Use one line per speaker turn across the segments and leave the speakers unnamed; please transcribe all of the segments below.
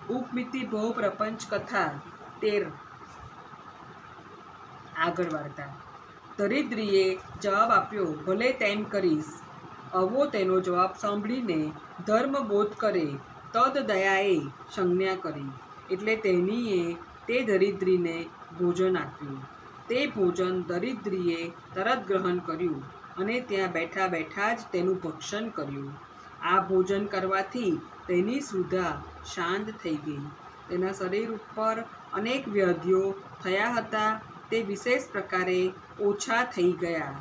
ઉપમિતિ ભવ પ્રપંચ કથા 13 આગળ વાર્તા। દરિદ્રીએ જવાબ આપ્યો, ભલે તેમ કરીશ। આવો તેનો જવાબ સાંભળીને ધર્મબોધ કરે તદ દયાએ સંજ્ઞા કરી, એટલે તેણીએ તે દરિદ્રીને ભોજન આપ્યું। તે ભોજન દરિદ્રીએ તરત ગ્રહણ કર્યું અને ત્યાં બેઠા બેઠા જ તેનું ભક્ષણ કર્યું। આ ભોજન કરવાથી તેની સુધા શાંત થઈ ગઈ। તેના શરીર ઉપર અનેક વ્યાધિઓ થયા હતા તે વિશેષ પ્રકારે ઓછા થઈ ગયા।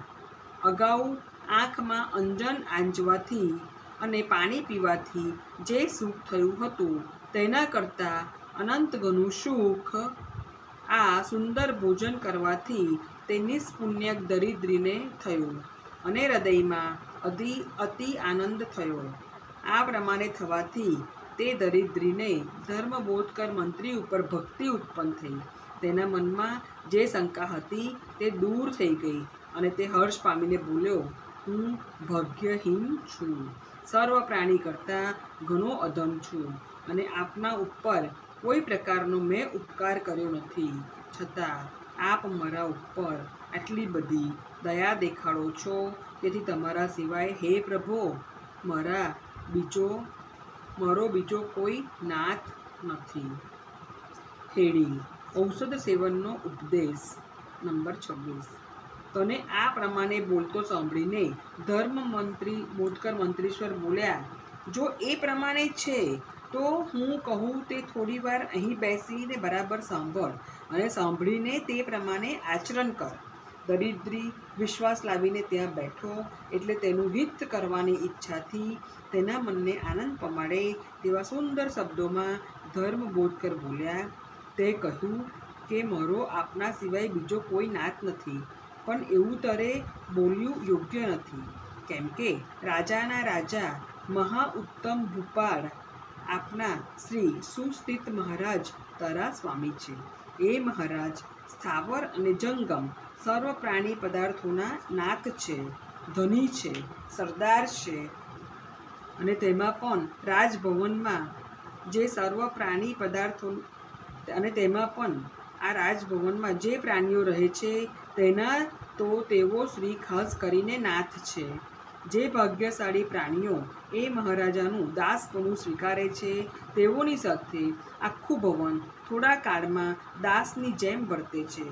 અગાઉ આંખમાં અંજન આંજવાથી અને પાણી પીવાથી જે સુખ થયું હતું તેના કરતાં અનંત ગણું સુખ આ સુંદર ભોજન કરવાથી તે નિષ્પુણ્ય દરિદ્રીને થયું અને હૃદયમાં અતિ આનંદ થયો। આ પ્રમાણે થવાથી તે દરિદ્રીને ધર્મબોધકર મંત્રી ઉપર ભક્તિ ઉત્પન્ન થઈ। તેના મનમાં જે શંકા હતી તે દૂર થઈ ગઈ અને તે હર્ષ પામીને બોલ્યો, હું ભાગ્યહીન છું, સર્વ પ્રાણી કરતાં ઘણો અધમ છું અને આપના ઉપર કોઈ પ્રકારનો મેં ઉપકાર કર્યો નથી, છતાં આપ મારા ઉપર આટલી બધી દયા દેખાડો છો, તેથી તમારા સિવાય હે પ્રભો મારો બીજો કોઈ નાથ નથી। ખેડી ઔષધ સેવનનો ઉપદેશ નંબર 26। તને આ પ્રમાણે બોલતો સાંભળીને બોધકર મંત્રીશ્વર બોલ્યા, જો એ પ્રમાણે છે તો હું કહું તે થોડી વાર અહીં બેસીને બરાબર સાંભળ અને સાંભળીને તે પ્રમાણે આચરણ કર। દરિદ્રી વિશ્વાસ લાવીને ત્યાં બેઠો એટલે તેનું હિત કરવાની ઈચ્છાથી તેના મનને આનંદ પમાડે તેવા સુંદર શબ્દોમાં ધર્મબોધકર બોલ્યા। તે કહ્યું કે મારો આપના સિવાય બીજો કોઈ નાથ નથી, પણ એવું તરે બોલ્યું યોગ્ય નથી, કેમ કે રાજાના રાજા મહા ઉત્તમ ભૂપાળ આપના શ્રી સુસ્થિત મહારાજ તારા સ્વામી છે। એ મહારાજ સ્થાવર અને જંગમ સર્વ પ્રાણી પદાર્થોના નાથ છે, ધની છે, સરદાર છે અને તેમાં પણ રાજભવનમાં જે સર્વ પ્રાણી પદાર્થો અને તેમાં પણ આ રાજભવનમાં જે પ્રાણીઓ રહે છે તેના તો તેઓ શ્રી ખાસ કરીને નાથ છે। જે ભાગ્યશાળી પ્રાણીઓ એ મહારાજાનું દાસપણું સ્વીકારે છે તેઓની સાથે આખું ભવન થોડા કાળમાં દાસની જેમ વર્તે છે,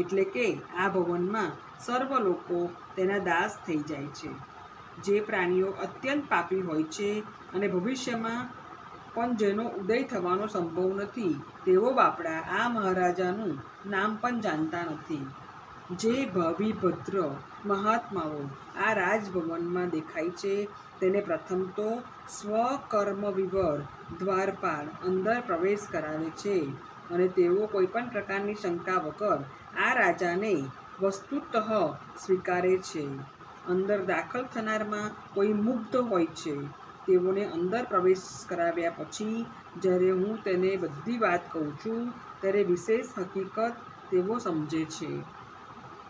એટલે કે આ ભવનમાં સર્વ લોકો તેના દાસ થઈ જાય છે। જે પ્રાણીઓ અત્યંત પાપી હોય છે અને ભવિષ્યમાં પણ જેનો ઉદય થવાનો સંભવ નથી તેઓ બાપડા આ મહારાજાનું નામ પણ જાણતા નથી। જે ભાવિ ભદ્ર મહાત્માઓ આ રાજભવનમાં દેખાય છે તેને પ્રથમ તો સ્વકર્મવિવર દ્વારપાળ અંદર પ્રવેશ કરાવે છે અને તેઓ કોઈ પણ પ્રકારની શંકા વગર આ રાજાને વસ્તુતઃ સ્વીકારે છે। અંદર દાખલ થનારમાં કોઈ મુગ્ધ હોય છે તેઓને અંદર પ્રવેશ કરાવ્યા પછી જ્યારે હું તેને બધી વાત કહું છું ત્યારે વિશેષ હકીકત તેઓ સમજે છે।